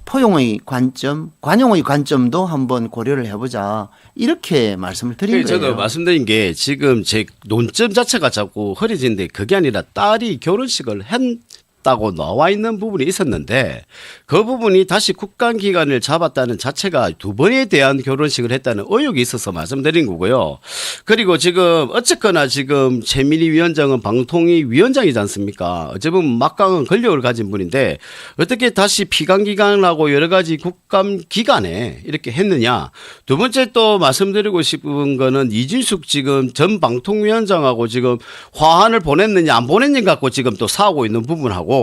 포용의 관점, 관용의 관점도 한번 고려를 해보자 이렇게 말씀을 드린 거예요. 저도 말씀드린 게 지금 제 논점 자체가 자꾸 흐려지는데 그게 아니라 딸이 결혼식을 했다고 나와 있는 부분이 있었는데 그 부분이 다시 국감 기간을 잡았다는 자체가 두 번에 대한 결혼식을 했다는 의혹이 있어서 말씀드린 거고요. 그리고 지금 어쨌거나 지금 최민희 위원장은 방통위 위원장이지 않습니까? 어찌 보면 막강한 권력을 가진 분인데 어떻게 다시 피감 기간하고 여러 가지 국감 기간에 이렇게 했느냐. 두 번째 또 말씀드리고 싶은 거는 이진숙 지금 전 방통위원장하고 지금 화환을 보냈느냐 안 보냈느냐 갖고 지금 또 싸우고 있는 부분하고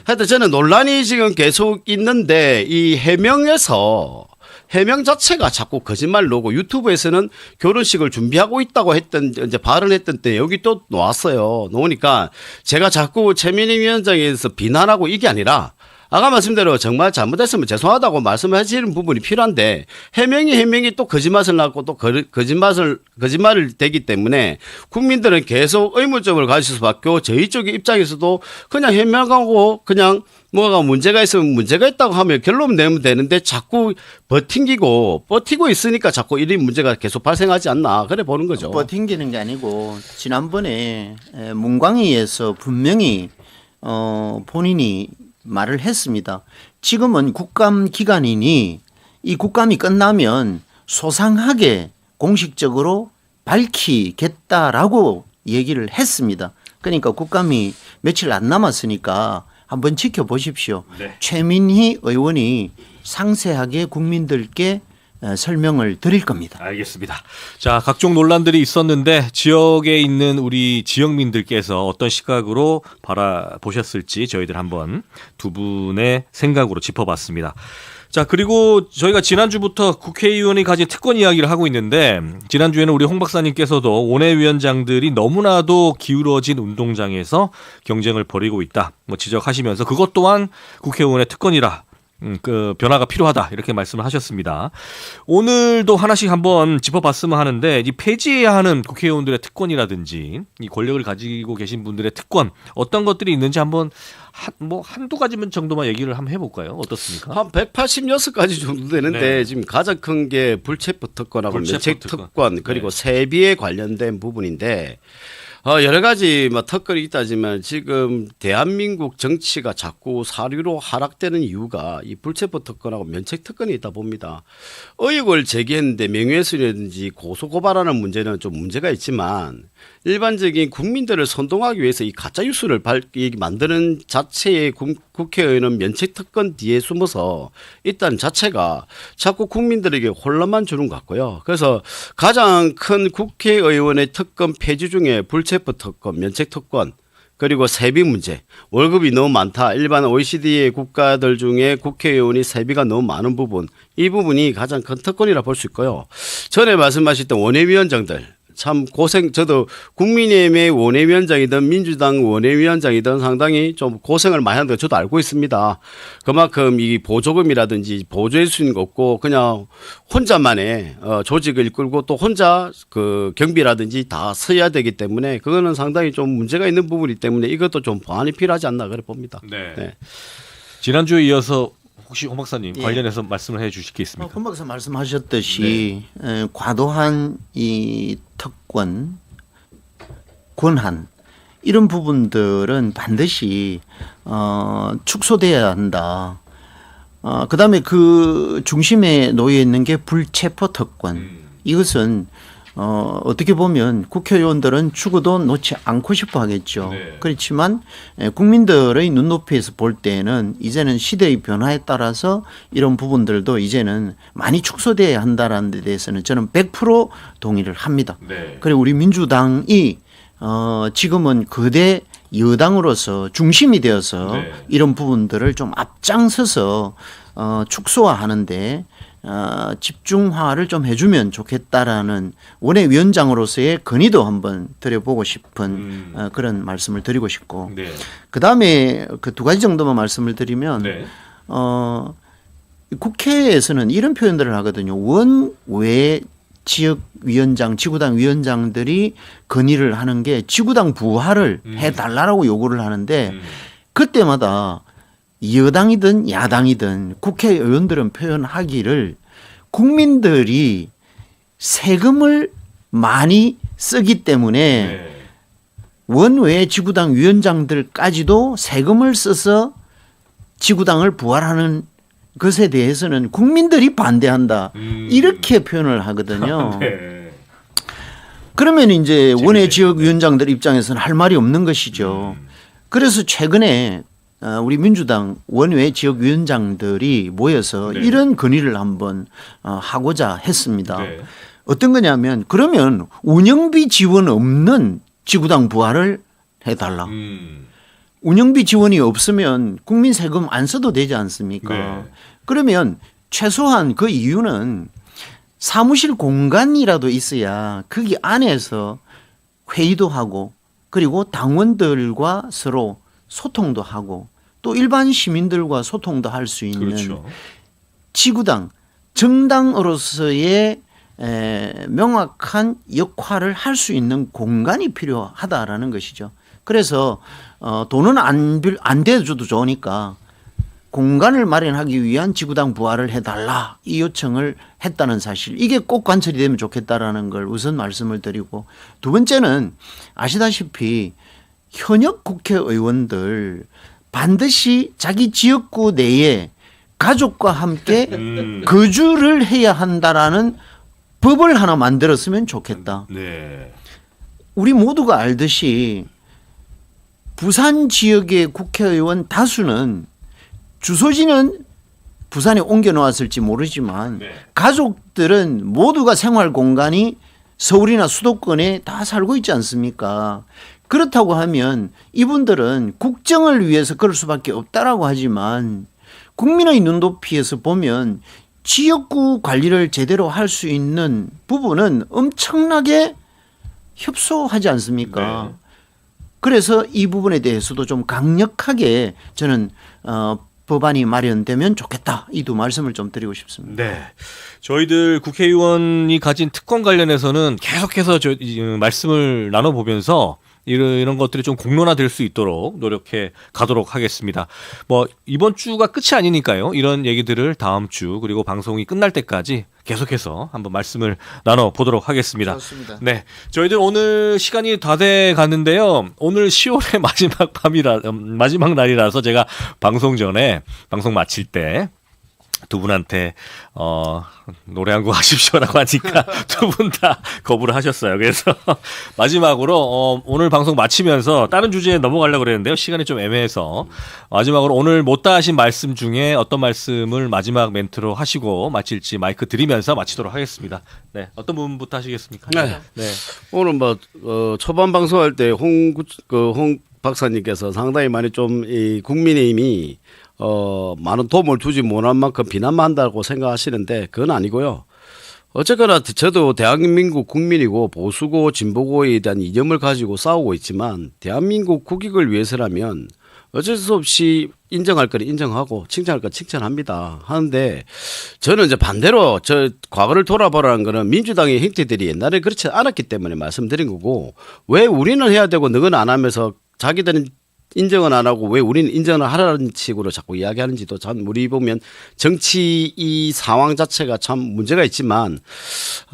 하여튼 저는 논란이 지금 계속 있는데 이 해명에서 해명 자체가 자꾸 거짓말 나오고 유튜브에서는 결혼식을 준비하고 있다고 했던 이제 발언했던 때 여기 또 나왔어요. 나오니까 제가 자꾸 최민희 위원장에서 비난하고 이게 아니라 아까 말씀대로 정말 잘못했으면 죄송하다고 말씀하시는 부분이 필요한데 해명이 또 거짓말을 나고 또 거짓말을 되기 때문에 국민들은 계속 의문점을 가질 수밖에 없고 저희 쪽의 입장에서도 그냥 해명하고 그냥 뭐가 문제가 있으면 문제가 있다고 하면 결론 내면 되는데 자꾸 버티고 있으니까 자꾸 이런 문제가 계속 발생하지 않나 그래 보는 거죠. 버팅기는 게 아니고 지난번에 문광위에서 분명히 본인이 말을 했습니다. 지금은 국감 기간이니 이 국감이 끝나면 소상하게 공식적으로 밝히겠다라고 얘기를 했습니다. 그러니까 국감이 며칠 안 남았으니까 한번 지켜보십시오. 네. 최민희 의원이 상세하게 국민들께 설명을 드릴 겁니다. 알겠습니다. 자, 각종 논란들이 있었는데 지역에 있는 우리 지역민들께서 어떤 시각으로 바라보셨을지 저희들 한번 두 분의 생각으로 짚어봤습니다. 자, 그리고 저희가 지난주부터 국회의원이 가진 특권 이야기를 하고 있는데 지난주에는 우리 홍 박사님께서도 원외위원장들이 너무나도 기울어진 운동장에서 경쟁을 벌이고 있다 뭐 지적하시면서 그것 또한 국회의원의 특권이라 그 변화가 필요하다 이렇게 말씀을 하셨습니다. 오늘도 하나씩 한번 짚어봤으면 하는데 이 폐지해야 하는 국회의원들의 특권이라든지 이 권력을 가지고 계신 분들의 특권 어떤 것들이 있는지 한번 한두 가지 정도만 얘기를 한번 해볼까요? 어떻습니까? 한 186가지 정도 되는데 네. 지금 가장 큰 게 불체포 특권하고 면책 불체포 특권 그리고 네. 세비에 관련된 부분인데 여러 가지 특권이 있다지만 지금 대한민국 정치가 자꾸 사류로 하락되는 이유가 이 불체포 특권하고 면책 특권이 있다 봅니다. 의혹을 제기했는데 명예훼손이라든지 고소고발하는 문제는 좀 문제가 있지만 일반적인 국민들을 선동하기 위해서 이 가짜 뉴스를 만드는 자체의 국회의원은 면책 특권 뒤에 숨어서 있다는 자체가 자꾸 국민들에게 혼란만 주는 것 같고요. 그래서 가장 큰 국회의원의 특권 폐지 중에 불체포 특권, 면책 특권 그리고 세비 문제, 월급이 너무 많다. 일반 OECD 국가들 중에 국회의원이 세비가 너무 많은 부분, 이 부분이 가장 큰 특권이라 볼 수 있고요. 전에 말씀하셨던 원외위원장들 참 고생, 저도 국민의힘의 원외위원장이든 민주당 원외위원장이든 상당히 좀 고생을 많이 하는 거 저도 알고 있습니다. 그만큼 이 보조금이라든지 보조해 주는 거 없고 그냥 혼자만의 조직을 이끌고 또 혼자 그 경비라든지 다 써야 되기 때문에 그거는 상당히 좀 문제가 있는 부분이기 때문에 이것도 좀 보완이 필요하지 않나 그래 봅니다. 네. 지난주에 이어서 혹시 홍 박사님 관련해서 말씀을 해 주실 게 있습니까? 홍 박사 말씀하셨듯이 과도한 이 특권, 권한 이런 부분들은 반드시 축소돼야 한다. 그다음에 그 중심에 놓여 있는 게 불체포 특권. 이것은 어떻게 보면 국회의원들은 죽어도 놓지 않고 싶어 하겠죠. 네. 그렇지만 국민들의 눈높이에서 볼 때는 이제는 시대의 변화에 따라서 이런 부분들도 이제는 많이 축소돼야 한다는 데 대해서는 저는 100% 동의를 합니다. 네. 그리고 우리 민주당이 지금은 거대 여당으로서 중심이 되어서 네. 이런 부분들을 좀 앞장서서 축소화하는데 집중화를 좀 해주면 좋겠다라는 원외위원장으로서의 건의도 한번 드려보고 싶은 그런 말씀을 드리고 싶고 네. 그다음에 그 두 가지 정도만 말씀을 드리면 네. 국회에서는 이런 표현들을 하거든요. 원외 지역위원장, 지구당 위원장들이 건의를 하는 게 지구당 부활을 해달라고 요구를 하는데 그때마다 여당이든 야당이든 국회의원들은 표현하기를 국민들이 세금을 많이 쓰기 때문에 원외 지구당 위원장들까지도 세금을 써서 지구당을 부활하는 것에 대해서는 국민들이 반대한다. 이렇게 표현을 하거든요. 네. 그러면 이제 원외 지역 위원장들 입장에서는 할 말이 없는 것이죠. 그래서 최근에 우리 민주당 원외 지역 위원장들이 모여서 네. 이런 건의를 한번 하고자 했습니다. 네. 어떤 거냐면 그러면 운영비 지원 없는 지구당 부활을 해달라. 운영비 지원이 없으면 국민 세금 안 써도 되지 않습니까? 네. 그러면 최소한 그 이유는 사무실 공간이라도 있어야 거기 안에서 회의도 하고 그리고 당원들과 서로 소통도 하고 또 일반 시민들과 소통도 할 수 있는 그렇죠. 지구당 정당으로서의 명확한 역할을 할 수 있는 공간이 필요하다라는 것이죠. 그래서 돈은 안 대줘도 좋으니까 공간을 마련하기 위한 지구당 부활을 해달라 이 요청을 했다는 사실, 이게 꼭 관철이 되면 좋겠다라는 걸 우선 말씀을 드리고, 두 번째는 아시다시피 현역 국회의원들 반드시 자기 지역구 내에 가족과 함께 거주를 해야 한다라는 법을 하나 만들었으면 좋겠다. 네. 우리 모두가 알듯이 부산 지역의 국회의원 다수는 주소지는 부산에 옮겨 놓았을지 모르지만 네. 가족들은 모두가 생활 공간이 서울이나 수도권에 다 살고 있지 않습니까? 그렇다고 하면 이분들은 국정을 위해서 그럴 수밖에 없다라고 하지만 국민의 눈높이에서 보면 지역구 관리를 제대로 할 수 있는 부분은 엄청나게 협소하지 않습니까? 네. 그래서 이 부분에 대해서도 좀 강력하게 저는 법안이 마련되면 좋겠다. 이 두 말씀을 좀 드리고 싶습니다. 네. 저희들 국회의원이 가진 특권 관련해서는 계속해서 말씀을 나눠보면서 이런 것들이 좀 공론화될 수 있도록 노력해 가도록 하겠습니다. 뭐 이번 주가 끝이 아니니까요. 이런 얘기들을 다음 주 그리고 방송이 끝날 때까지 계속해서 한번 말씀을 나눠보도록 하겠습니다. 좋습니다. 네, 저희들 오늘 시간이 다 돼 가는데요. 오늘 10월의 마지막 날이라서 제가 방송 전에 방송 마칠 때 두 분한테 노래 한 곡 하십시오라고 하니까 두 분 다 거부를 하셨어요. 그래서 마지막으로 오늘 방송 마치면서 다른 주제에 넘어가려고 그랬는데요. 시간이 좀 애매해서 마지막으로 오늘 못다 하신 말씀 중에 어떤 말씀을 마지막 멘트로 하시고 마칠지 마이크 드리면서 마치도록 하겠습니다. 네, 어떤 분부터 하시겠습니까? 네. 네. 오늘 뭐 초반 방송할 때 홍 박사님께서 상당히 많이 좀 이 국민의힘이 많은 도움을 주지 못한 만큼 비난만 한다고 생각하시는데 그건 아니고요. 어쨌거나 저도 대한민국 국민이고 보수고 진보고에 대한 이념을 가지고 싸우고 있지만 대한민국 국익을 위해서라면 어쩔 수 없이 인정할 거는 인정하고 칭찬할 건 칭찬합니다. 하는데 저는 이제 반대로 과거를 돌아보라는 거는 민주당의 행태들이 옛날에 그렇지 않았기 때문에 말씀드린 거고, 왜 우리는 해야 되고 너는 안 하면서 자기들은 인정은 안 하고 왜 우리는 인정을 하라는 식으로 자꾸 이야기하는지도 참 우리 보면 정치 이 상황 자체가 참 문제가 있지만,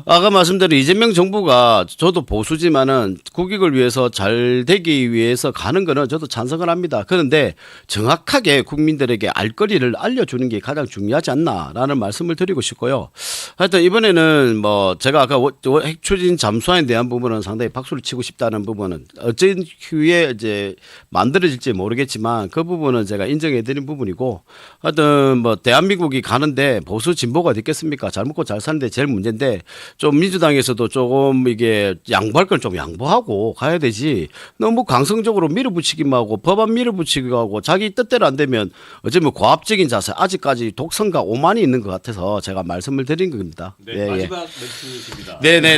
아까 말씀대로 이재명 정부가 저도 보수지만은 국익을 위해서 잘 되기 위해서 가는 거는 저도 찬성을 합니다. 그런데 정확하게 국민들에게 알 거리를 알려주는 게 가장 중요하지 않나라는 말씀을 드리고 싶고요. 하여튼 이번에는 뭐 제가 아까 핵 추진 잠수함에 대한 부분은 상당히 박수를 치고 싶다는 부분은 어쩐 후에 이제 만들어질지 모르겠지만 그 부분은 제가 인정해 드린 부분이고, 하여튼 뭐 대한민국이 가는데 보수 진보가 됐겠습니까? 잘 먹고 잘 사는데 제일 문제인데 좀 민주당에서도 조금 이게 양보할 건 좀 양보하고 가야 되지, 너무 강성적으로 밀어붙이기만 하고 법안 밀어붙이기만 하고 자기 뜻대로 안 되면 어쩌면 고압적인 자세, 아직까지 독선과 오만이 있는 것 같아서 제가 말씀을 드린 겁니다. 네, 예, 마지막 멘트입니다. 네네네.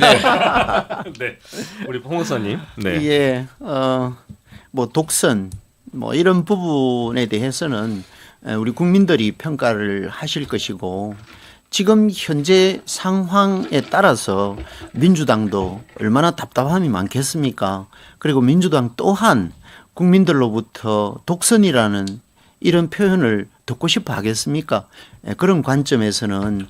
네, 우리 홍 목사님. 네. 예, 뭐 독선 뭐 이런 부분에 대해서는 우리 국민들이 평가를 하실 것이고, 지금 현재 상황에 따라서 민주당도 얼마나 답답함이 많겠습니까? 그리고 민주당 또한 국민들로부터 독선이라는 이런 표현을 듣고 싶어 하겠습니까? 그런 관점에서는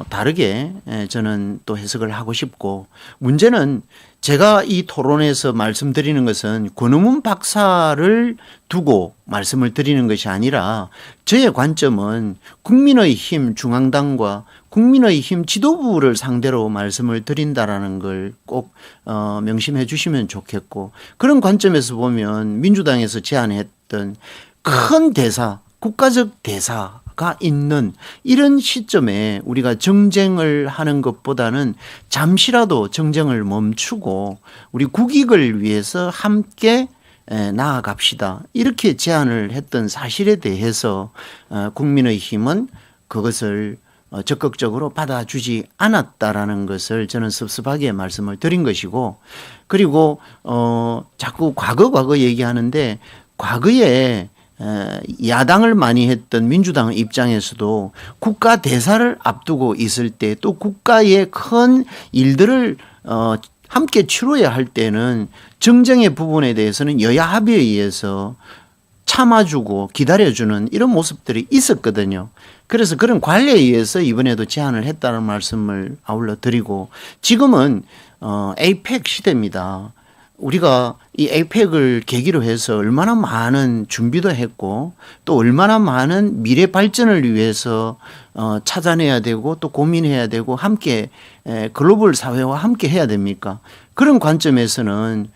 다르게 저는 또 해석을 하고 싶고, 문제는 제가 이 토론에서 말씀드리는 것은 권은문 박사를 두고 말씀을 드리는 것이 아니라 저의 관점은 국민의힘 중앙당과 국민의힘 지도부를 상대로 말씀을 드린다라는 걸 꼭 명심해 주시면 좋겠고, 그런 관점에서 보면 민주당에서 제안했던 큰 대사, 국가적 대사가 있는 이런 시점에 우리가 정쟁을 하는 것보다는 잠시라도 정쟁을 멈추고 우리 국익을 위해서 함께 나아갑시다, 이렇게 제안을 했던 사실에 대해서 국민의힘은 그것을 적극적으로 받아주지 않았다라는 것을 저는 섭섭하게 말씀을 드린 것이고, 그리고 자꾸 과거 얘기하는데, 과거에 야당을 많이 했던 민주당 입장에서도 국가 대사를 앞두고 있을 때, 또 국가의 큰 일들을 함께 치러야 할 때는 정쟁의 부분에 대해서는 여야 합의에 의해서 참아주고 기다려주는 이런 모습들이 있었거든요. 그래서 그런 관례에 의해서 이번에도 제안을 했다는 말씀을 아울러 드리고, 지금은 에이펙 시대입니다. 우리가 이 에이펙을 계기로 해서 얼마나 많은 준비도 했고, 또 얼마나 많은 미래 발전을 위해서 찾아내야 되고 또 고민해야 되고 함께 글로벌 사회와 함께 해야 됩니까? 그런 관점에서는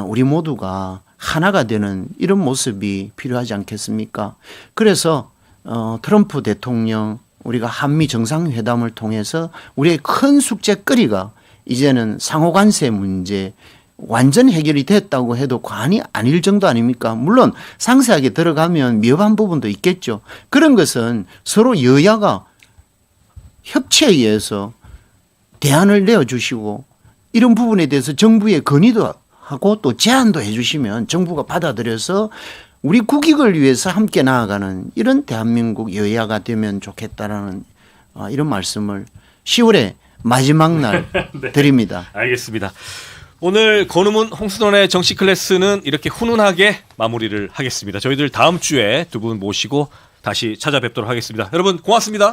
우리 모두가 하나가 되는 이런 모습이 필요하지 않겠습니까? 그래서 트럼프 대통령, 우리가 한미 정상회담을 통해서 우리의 큰 숙제거리가 이제는 상호관세 문제 완전 해결이 됐다고 해도 과언이 아닐 정도 아닙니까? 물론 상세하게 들어가면 미흡한 부분도 있겠죠. 그런 것은 서로 여야가 협치에 의해서 대안을 내어주시고, 이런 부분에 대해서 정부에 건의도 하고 또 제안도 해주시면 정부가 받아들여서 우리 국익을 위해서 함께 나아가는 이런 대한민국 여야가 되면 좋겠다라는 이런 말씀을 10월의 마지막 날 네. 드립니다. 알겠습니다. 오늘 권은문 홍순원의 정치 클래스는 이렇게 훈훈하게 마무리를 하겠습니다. 저희들 다음 주에 두 분 모시고 다시 찾아뵙도록 하겠습니다. 여러분 고맙습니다.